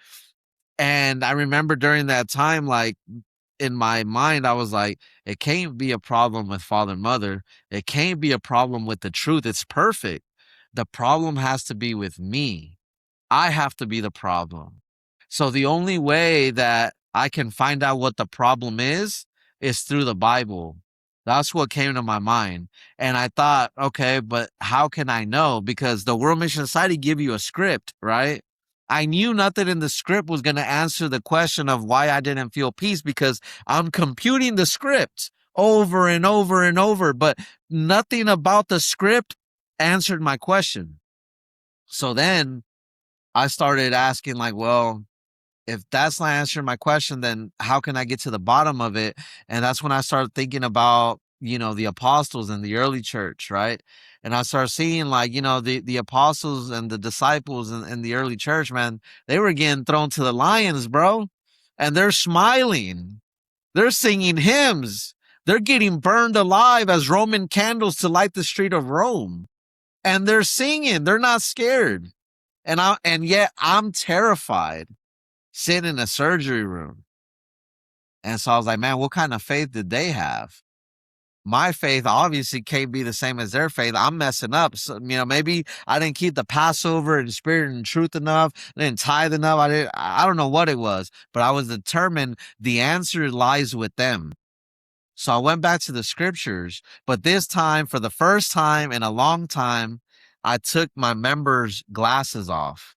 A: And I remember during that time, like in my mind, I was like, it can't be a problem with father and mother. It can't be a problem with the truth. It's perfect. The problem has to be with me. I have to be the problem. So the only way that I can find out what the problem is through the Bible. That's what came to my mind. And I thought, okay, but how can I know? Because the World Mission Society give you a script, right? I knew nothing in the script was going to answer the question of why I didn't feel peace because I'm computing the script over and over and over, but nothing about the script answered my question. So then I started asking, like, well, if that's not answering my question, then how can I get to the bottom of it? And that's when I started thinking about, the apostles in the early church, right? And I started seeing, like, the apostles and the disciples in the early church, man, they were getting thrown to the lions, bro. And they're smiling. They're singing hymns. They're getting burned alive as Roman candles to light the street of Rome. And they're singing. They're not scared. And yet I'm terrified sitting in a surgery room. And so I was like, man, what kind of faith did they have? My faith obviously can't be the same as their faith. I'm messing up. So, maybe I didn't keep the Passover in spirit and truth enough. I didn't tithe enough. I don't know what it was, but I was determined the answer lies with them. So I went back to the scriptures, but this time, for the first time in a long time, I took my members' glasses off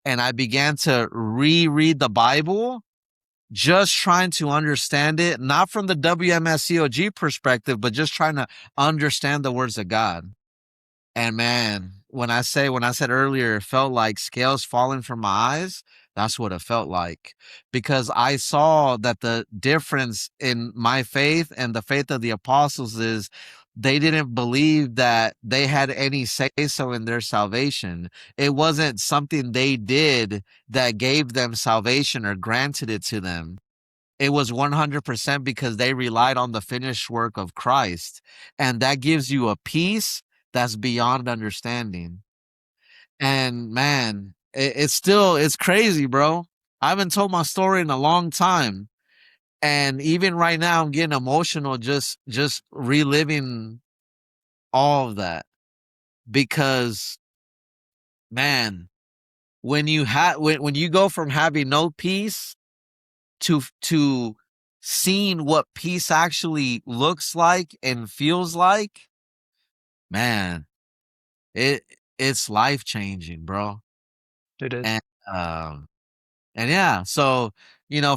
A: and I began to reread the Bible, just trying to understand it, not from the wmscog perspective, but just trying to understand the words of God. And man, when I said earlier, it felt like scales falling from my eyes. That's what it felt like, because I saw that the difference in my faith and the faith of the apostles is they didn't believe that they had any say so in their salvation. It wasn't something they did that gave them salvation or granted it to them. It was 100% because they relied on the finished work of Christ. And that gives you a peace that's beyond understanding. And man, it's crazy, bro. I haven't told my story in a long time. And even right now, I'm getting emotional just reliving all of that because, man, when you go from having no peace to seeing what peace actually looks like and feels like, man, it it's life changing, bro.
B: It is.
A: And and yeah, so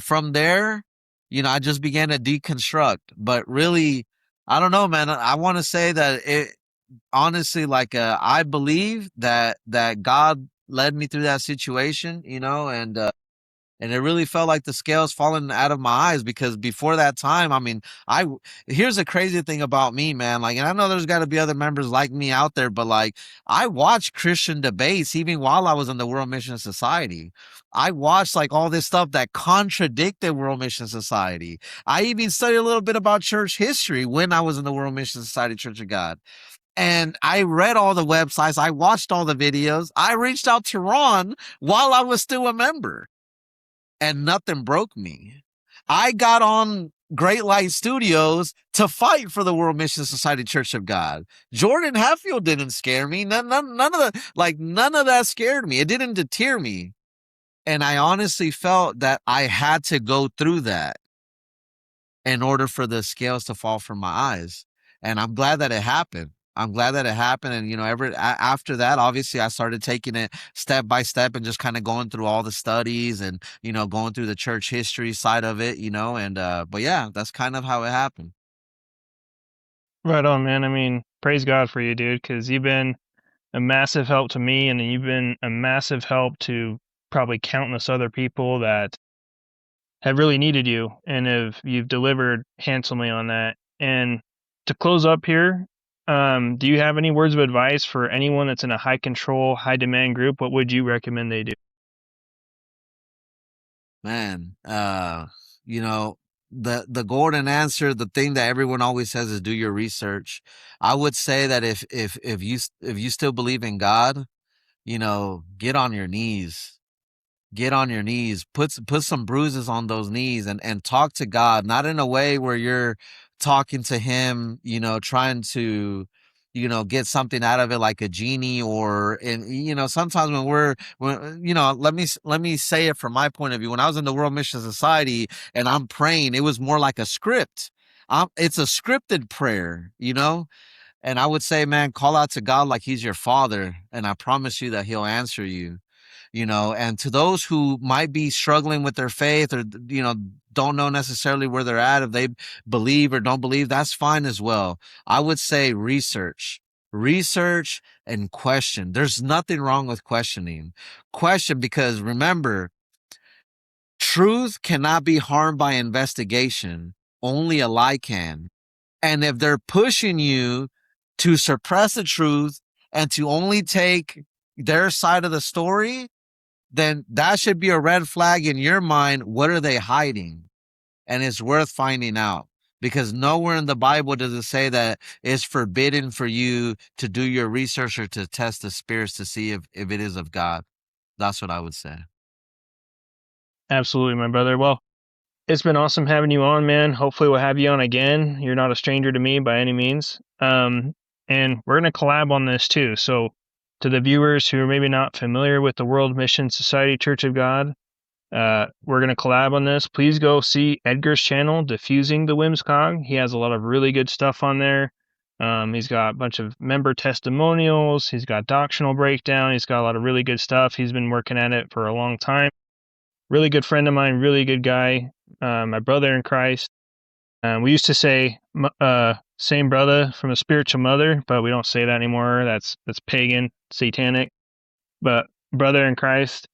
A: from there, I just began to deconstruct. But really, I don't know, man. I want to say that it honestly, like, I believe that God led me through that situation, and it really felt like the scales falling out of my eyes because before that time, I mean, here's the crazy thing about me, man. Like, and I know there's got to be other members like me out there, but like, I watched Christian debates even while I was in the World Mission Society. I watched like all this stuff that contradicted World Mission Society. I even studied a little bit about church history when I was in the World Mission Society Church of God. And I read all the websites. I watched all the videos. I reached out to Ron while I was still a member and nothing broke me. I got on Great Light Studios to fight for the World Mission Society Church of God. Jordan Hatfield didn't scare me. None of that scared me. It didn't deter me. And I honestly felt that I had to go through that in order for the scales to fall from my eyes. And I'm glad that it happened. I'm glad that it happened. And, after that, obviously, I started taking it step by step and just kind of going through all the studies and, going through the church history side of it, but yeah, that's kind of how it happened.
B: Right on, man. I mean, praise God for you, dude, because you've been a massive help to me, and you've been a massive help to probably countless other people that have really needed you, and you've delivered handsomely on that. And to close up here, do you have any words of advice for anyone that's in a high control, high demand group? What would you recommend they do?
A: Man, you know, the golden answer, the thing that everyone always says is do your research. I would say that if you still believe in God, get on your knees. Get on your knees, put some bruises on those knees and talk to God, not in a way where you're talking to him, trying to, get something out of it like a genie or in, sometimes let me say it from my point of view. When I was in the World Mission Society and I'm praying, it was more like a script. It's a scripted prayer. And I would say, man, call out to God like he's your father. And I promise you that he'll answer you. And to those who might be struggling with their faith or, don't know necessarily where they're at, if they believe or don't believe, that's fine as well. I would say research and question. There's nothing wrong with questioning. Question, because remember, truth cannot be harmed by investigation. Only a lie can. And if they're pushing you to suppress the truth and to only take their side of the story, then that should be a red flag in your mind. What are they hiding? And it's worth finding out, because nowhere in the Bible does it say that it's forbidden for you to do your research or to test the spirits to see if it is of God. That's what I would say.
B: Absolutely, my brother. Well, it's been awesome having you on, man. Hopefully, we'll have you on again. You're not a stranger to me by any means. And we're going to collab on this too. So, to the viewers who are maybe not familiar with the World Mission Society Church of God, we're going to collab on this. Please go see Edgar's channel, Diffusing the wmscog. He has a lot of really good stuff on there. He's got a bunch of member testimonials. He's got doctrinal breakdown. He's got a lot of really good stuff. He's been working at it for a long time. Really good friend of mine, really good guy. My brother in Christ. We used to say same brother from a spiritual mother, but we don't say that anymore. That's pagan, satanic. But brother in Christ.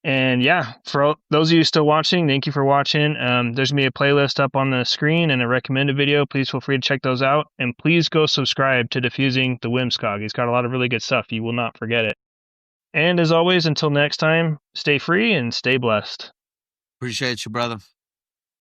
B: And yeah, for all, those of you still watching, thank you for watching. There's going to be a playlist up on the screen and a recommended video. Please feel free to check those out. And please go subscribe to Diffusing the wmscog. He's got a lot of really good stuff. You will not forget it. And as always, until next time, stay free and stay blessed.
A: Appreciate you, brother.